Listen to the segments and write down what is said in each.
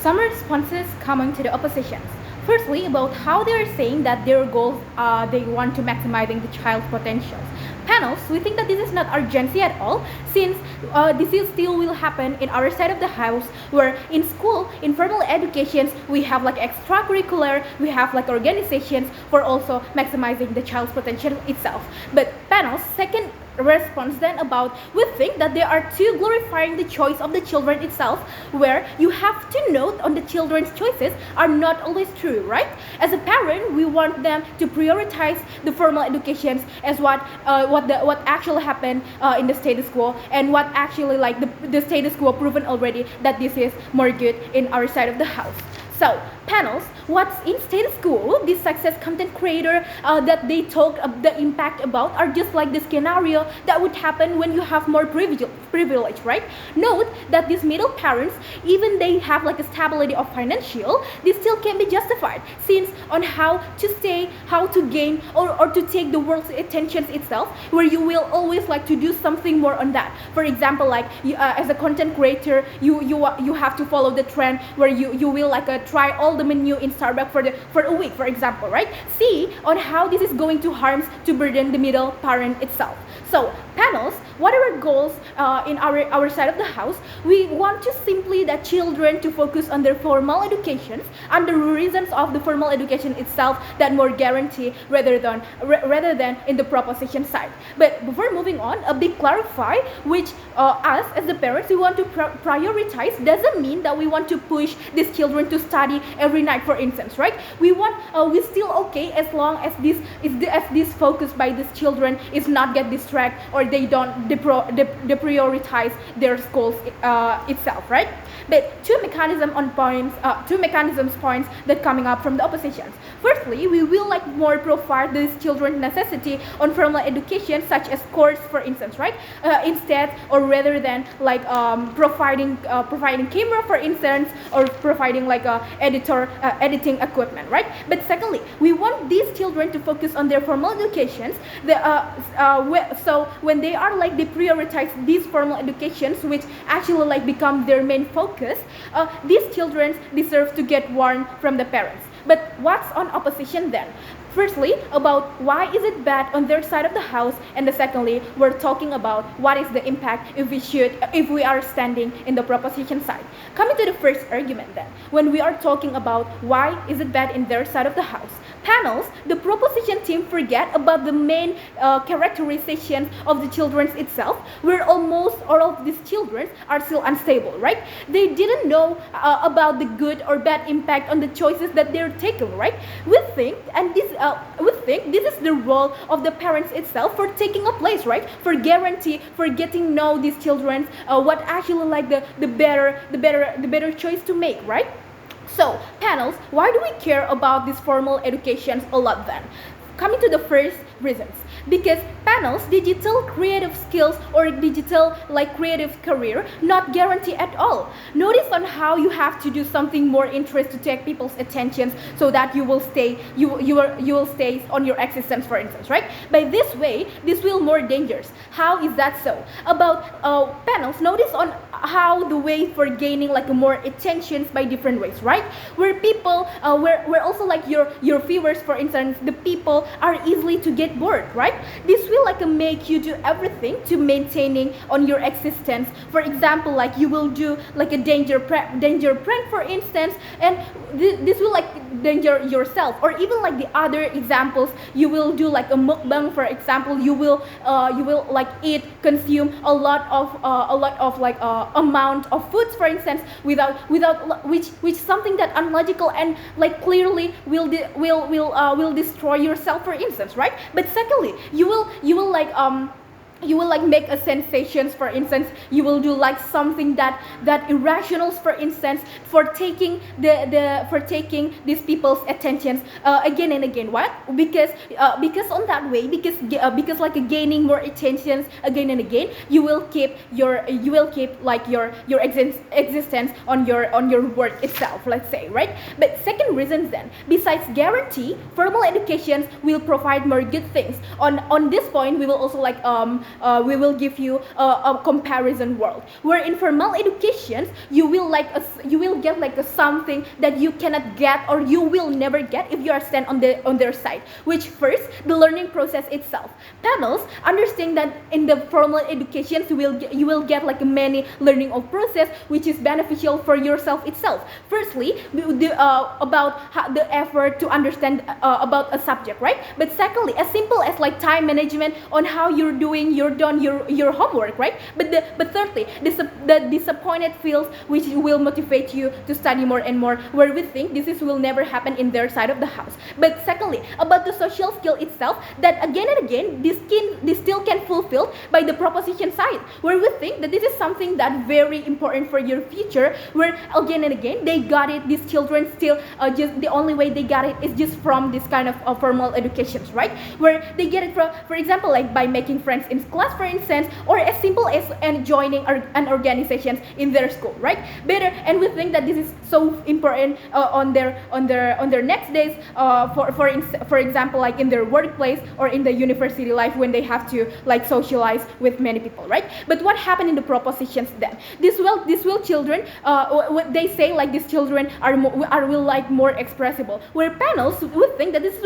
some responses coming to the oppositions. Firstly, about how they are saying that their goals they want to maximizing the child's potentials. Panels, we think that this is not urgency at all, since this is still will happen in our side of the house, where in school, in formal educations, we have like extracurricular, we have like organizations for also maximizing the child's potential itself. But panels, second response then about, we think that they are too glorifying the choice of the children itself, where you have to note on the children's choices are not always true, right? As a parent, we want them to prioritize the formal educations as what actually happened in the status quo, and what actually like the status quo proven already that this is more good in our side of the house. So, panels, what's in status quo, this success content creator that they talk the impact about are just like the scenario that would happen when you have more privilege, right? Note that these middle parents, even they have like a stability of financial, this still can be justified, since on how to stay, how to gain, or to take the world's attention itself, where you will always like to do something more on that. For example, like as a content creator, you have to follow the trend where you will like try all the menu in Starbucks for a week, for example, right? See on how this is going to harm to burden the middle parent itself. So panels, what are our goals in our side of the house? We want to simply that children to focus on their formal educations and the reasons of the formal education itself that more guarantee rather than in the proposition side. But before moving on, a big clarify, which us as the parents we want to prioritize doesn't mean that we want to push these children to study every night, for instance, right? We still okay as long as this focus by these children is not get distracted or they don't deprioritize their schools itself, right? But two mechanisms points that coming up from the oppositions. Firstly, we will like more profile these children's necessity on formal education, such as course, for instance, right? Instead or rather than like providing camera, for instance, or providing like editing equipment, right? But secondly, we want these children to focus on their formal educations. So when they are like they prioritize these formal educations, which actually like become their main focus, these children deserve to get warned from the parents. But what's on opposition then? Firstly, about why is it bad on their side of the house, and secondly, we're talking about what is the impact if we are standing in the proposition side. Coming to the first argument then, when we are talking about why is it bad in their side of the house, panels, the proposition team forget about the main characterization of the children itself, where almost all of these children are still unstable, right? They didn't know about the good or bad impact on the choices that they're taking, right? We think this is the role of the parents itself for taking a place, right? For guarantee, for getting know these children, what actually like the better choice to make, right? So, panels, why do we care about these formal educations a lot then? Coming to the first reasons. Because panels, digital creative skills or digital like creative career not guarantee at all. Notice on how you have to do something more interest to take people's attention so that you will stay on your existence, for instance, right? By this way, this will more dangerous. How is that so? About panels, notice on how the way for gaining like more attentions by different ways, right? Where people, where also like your viewers, for instance, the people are easily to get bored, right? This will like make you do everything to maintaining on your existence. For example, like you will do like a danger prank, for instance, and this will like danger yourself. Or even like the other examples, you will do like a mukbang, for example. You will like consume a lot of like amount of foods, for instance, without which something that unlogical and like clearly will destroy yourself, for instance, right? But secondly, you will like make a sensations, for instance. You will do like something that irrationals, for instance, for taking these people's attentions again and again. What? Because on that way, because like gaining more attentions again and again, you will keep like your existence on your work itself, let's say, right? But second reasons then, besides guarantee, formal education will provide more good things. On this point, we will also like we will give you a comparison world, where in formal education you will get like a something that you cannot get or you will never get if you are stand on their side. Which first, the learning process itself. Panels understand that in the formal education you will get like many learning of process which is beneficial for yourself itself. Firstly, about the effort to understand about a subject, right? But secondly, as simple as like time management on how you're doing your homework, right? But thirdly, the disappointed feels which will motivate you to study more and more, where we think this will never happen in their side of the house. But secondly, about the social skill itself, that again and again this still can fulfill by the proposition side, where we think that this is something that very important for your future, where again and again they got it. These children still just the only way they got it is just from this kind of formal educations, right? Where they get it from, for example, like by making friends in class, for instance, or as simple as joining an organization in their school, right? Better, and we think that this is so important on their next days, for example, like in their workplace or in the university life when they have to like socialize with many people, right? But what happened in the propositions then? This will children, what they say, like these children are like more expressible. Where panels would think that this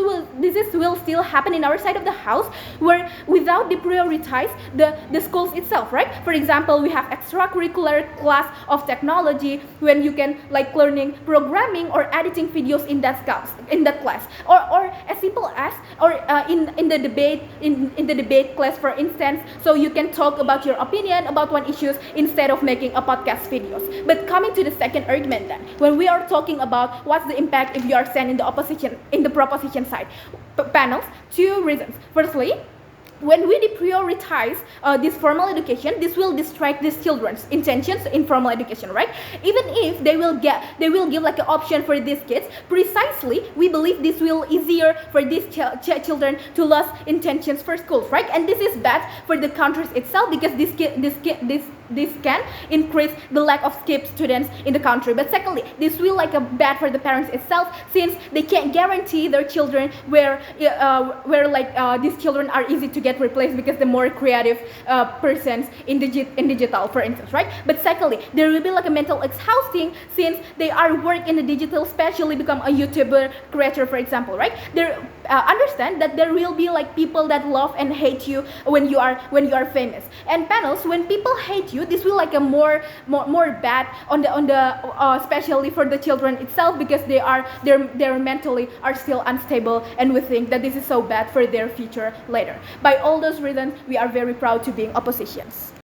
will still happen in our side of the house, where without the prioritize the schools itself, right? For example, we have extracurricular class of technology when you can like learning programming or editing videos in that class, or as simple as in the debate class, for instance, so you can talk about your opinion about one issues instead of making a podcast videos. But coming to the second argument then, when we are talking about what's the impact if you are sent in the proposition side, panels, two reasons. Firstly, when we deprioritize this formal education, this will distract these children's intentions in formal education, right? Even if they will give like an option for these kids, precisely we believe this will easier for these children to lose intentions for schools, right? And this is bad for the countries itself, because this can increase the lack of skip students in the country. But secondly, this will like a bad for the parents itself, since they can't guarantee their children where these children are easy to get replaced because the more creative persons in digital, for instance, right? But secondly, there will be like a mental exhausting, since they are work in the digital, especially become a YouTuber creator, for example, right? They understand that there will be like people that love and hate you when you are famous. And panels, when people hate you, this will like a more bad on the especially for the children itself, because they're mentally are still unstable, and we think that this is so bad for their future later. By all those reasons, we are very proud to being oppositions.